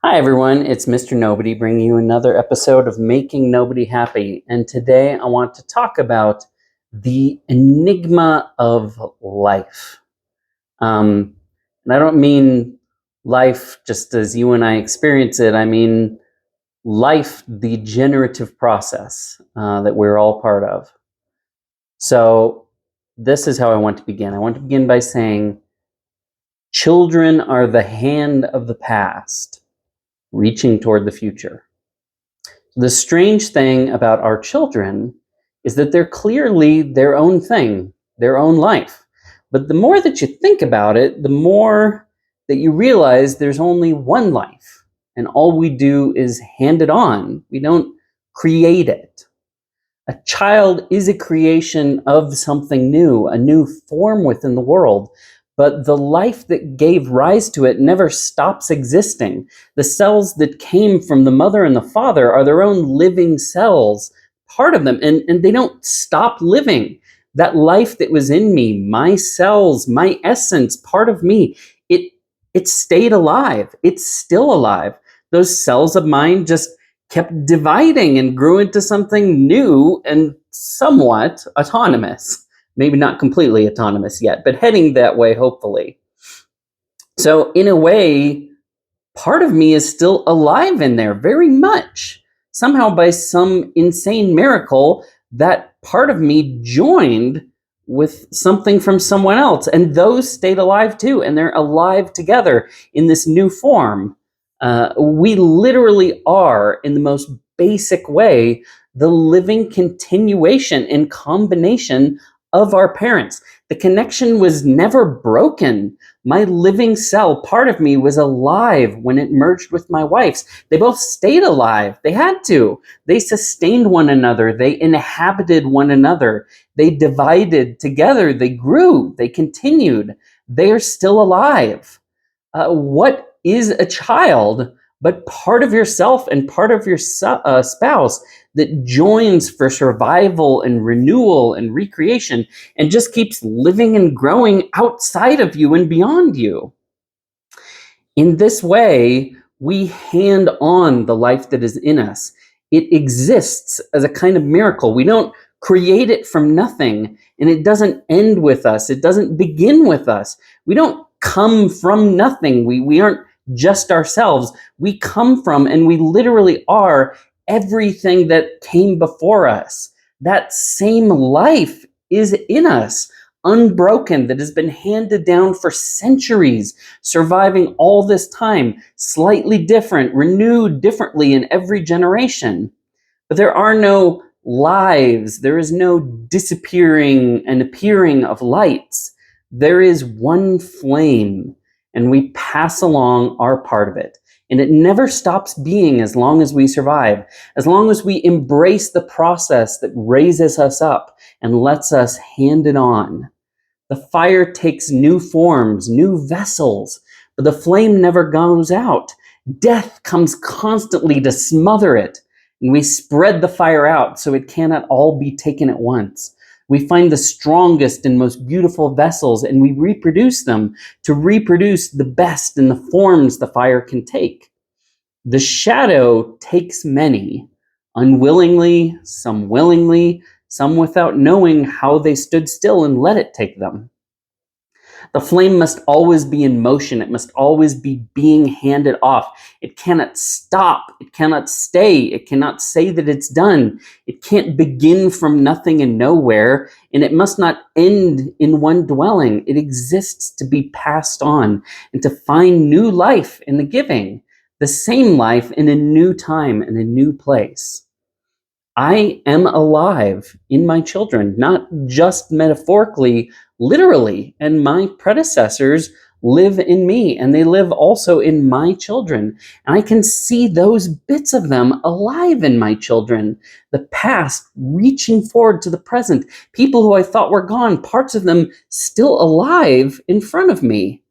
Hi everyone, it's Mr. Nobody bringing you another episode of Making Nobody Happy. And today I want to talk about the enigma of life. And I don't mean life just as you and I experience it. I mean life, the generative process that we're all part of. So this is how I want to begin. I want to begin by saying children are the hand of the past reaching toward the future. The strange thing about our children is that they're clearly their own thing, their own life. But the more that you think about it, the more that you realize there's only one life, and all we do is hand it on. We don't create it. A child is a creation of something new, a new form within the world, but the life that gave rise to it never stops existing. The cells that came from the mother and the father are their own living cells, part of them, and they don't stop living. That life that was in me, my cells, my essence, part of me, it stayed alive. It's still alive. Those cells of mine just kept dividing and grew into something new and somewhat autonomous. Maybe not completely autonomous yet, but heading that way, hopefully. So in a way, part of me is still alive in there, very much. Somehow, by some insane miracle, that part of me joined with something from someone else, and those stayed alive too, and they're alive together in this new form. We literally are, in the most basic way, the living continuation and combination of our parents. The connection was never broken. My living cell, part of me, was alive when it merged with my wife's. They both stayed alive. They had to. They sustained one another. They inhabited one another. They divided together. They grew. They continued. They are still alive. What is a child but part of yourself and part of your spouse that joins for survival and renewal and recreation and just keeps living and growing outside of you and beyond you? In this way, we hand on the life that is in us. It exists as a kind of miracle. We don't create it from nothing, and it doesn't end with us. It doesn't begin with us. We don't come from nothing. We aren't just ourselves. We come from, and we literally are, everything that came before us. That same life is in us, unbroken, that has been handed down for centuries, surviving all this time, slightly different, renewed differently in every generation. But there are no lives. There is no disappearing and appearing of lights. There is one flame, and we pass along our part of it. And it never stops being as long as we survive, as long as we embrace the process that raises us up and lets us hand it on. The fire takes new forms, new vessels, but the flame never goes out. Death comes constantly to smother it, and we spread the fire out so it cannot all be taken at once. We find the strongest and most beautiful vessels, and we reproduce them to reproduce the best in the forms the fire can take. The shadow takes many, unwillingly, some willingly, some without knowing how they stood still and let it take them. The flame must always be in motion. It must always be being handed off. It cannot stop. It cannot stay. It cannot say that it's done. It can't begin from nothing and nowhere, and it must not end in one dwelling. It exists to be passed on and to find new life in the giving, the same life in a new time and a new place. I am alive in my children, not just metaphorically, literally, and my predecessors live in me, and they live also in my children. And I can see those bits of them alive in my children, the past reaching forward to the present, people who I thought were gone, parts of them still alive in front of me.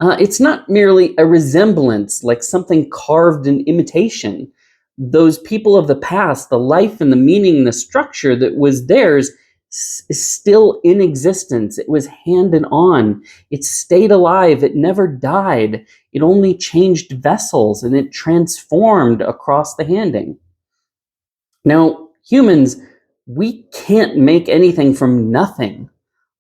It's not merely a resemblance, like something carved in imitation. Those people of the past, the life and the meaning and the structure that was theirs is still in existence. It was handed on. It stayed alive. It never died. It only changed vessels, and it transformed across the handing. Now, humans, we can't make anything from nothing.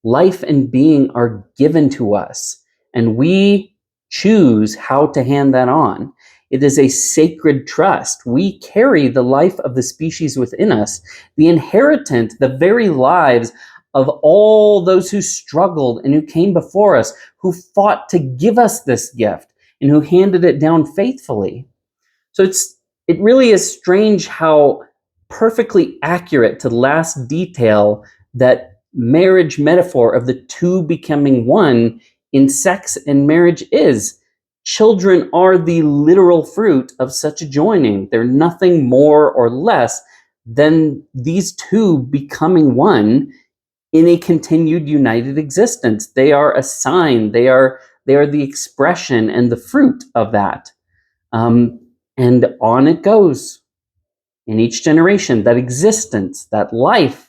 Life and being are given to us, and we choose how to hand that on. It is a sacred trust. We carry the life of the species within us, the inheritant, the very lives of all those who struggled and who came before us, who fought to give us this gift, and who handed it down faithfully. So it really is strange how perfectly accurate to the last detail that marriage metaphor of the two becoming one in sex and marriage is. Children are the literal fruit of such a joining. They're nothing more or less than these two becoming one in a continued united existence. They are a sign. They are the expression and the fruit of that. And on it goes. In each generation, that existence, that life,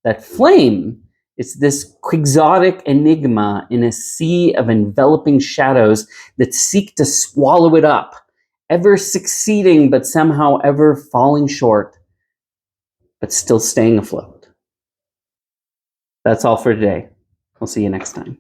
that flame, it's this quixotic enigma in a sea of enveloping shadows that seek to swallow it up, ever succeeding but somehow ever falling short, but still staying afloat. That's all for today. We'll see you next time.